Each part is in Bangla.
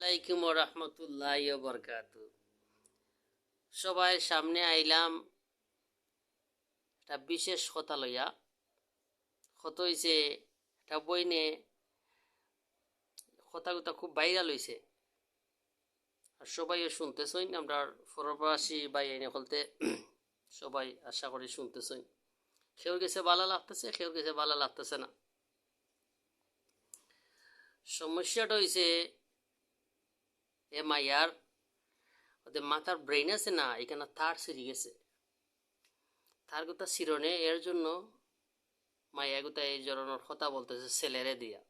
আলাইকুম রহমতুল্লাহ বরকাত। সবাই সামনে আইলাম একটা বিশেষ কথা লইয়া। কথা হইছে একটা বইনে কথাগুলো খুব ভাইরাল হইছে, আর সবাই শুনতেছইন। আমরা ফরবাসী ভাই এনে বলতে সবাই আশা করি শুনতেছইন। কেউ গেছে ভালো লাগতেছে, কেউ গেছে ভালো লাগতেছে না। সমস্যাটা হইছে এ মাইয়ার ওদের মাথার ব্রেন আছে না, এখানে তার ছিঁড়ে গেছে। তার কথা ছিঁড়নে এর জন্য মাইয়া গুতা এই ধরনের কথা বলতেছে ছেলেরে দিয়া।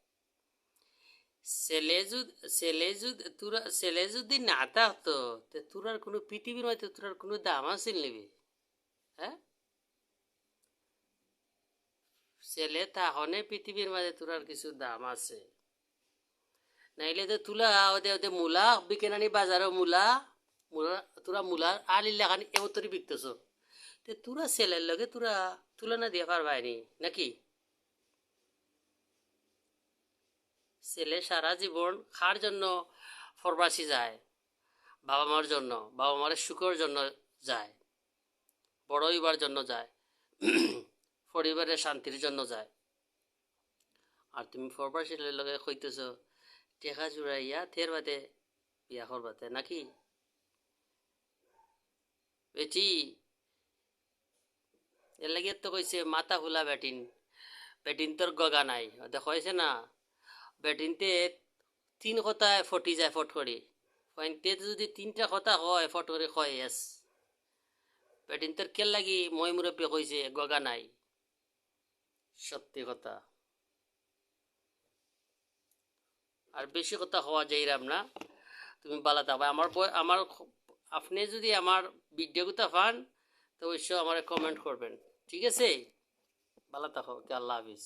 ছেলে যদি না থাকতো তোরার কোনো পৃথিবীর মধ্যে তোরার কোনো দাম আছিল নিবি? হ্যাঁ, ছেলে তাহলে পৃথিবীর মাঝে তোরার কিছু দাম আছে, নাইলে তো তুলা ওদের ওদের মূলা বিকেনানি বাজারও মূলা মূলা তোরা মূলার আলি লাগানি এমন তোর বিকতেছ। তোরা ছেলের লগে তোরা তুলনা দিয়ে পারবাইনি নাকি? ছেলে সারা জীবন খার জন্য ফরবাসি যায়, বাবা মার জন্য, বাবা মার সুখের জন্য যায়, বড় হইবার জন্য যায়, পরিবারের শান্তির জন্য যায়। আর তুমি ফরবাসীর লগে কইতেছ টেকা জুড়াইয়া থের বাদে বিয়া করবাতে নাকি? বেটি এর লাগে তো কইছে মাথা খোলা বেটিন, বেটিন তোর গগা নাই। দেখো হয়েছে না, বেটিনতে তিন কথায় ফটি যায় ফট করি, তে যদি তিনটা কথা হয় ফট করে কয় এস। বেটিন তোর কেল লাগি মই মুরব্বী কইছে গগা নাই, সত্যি কথা। আর বেশি কথা হওয়া যাইরাম না, তুমি বালা থাকবে। আমার আপনি যদি আমার ভিডিওগুলো পান তো অবশ্যই আমার কমেন্ট করবেন, ঠিক আছে? ভালো থাকো, আল্লাহ হাফিজ।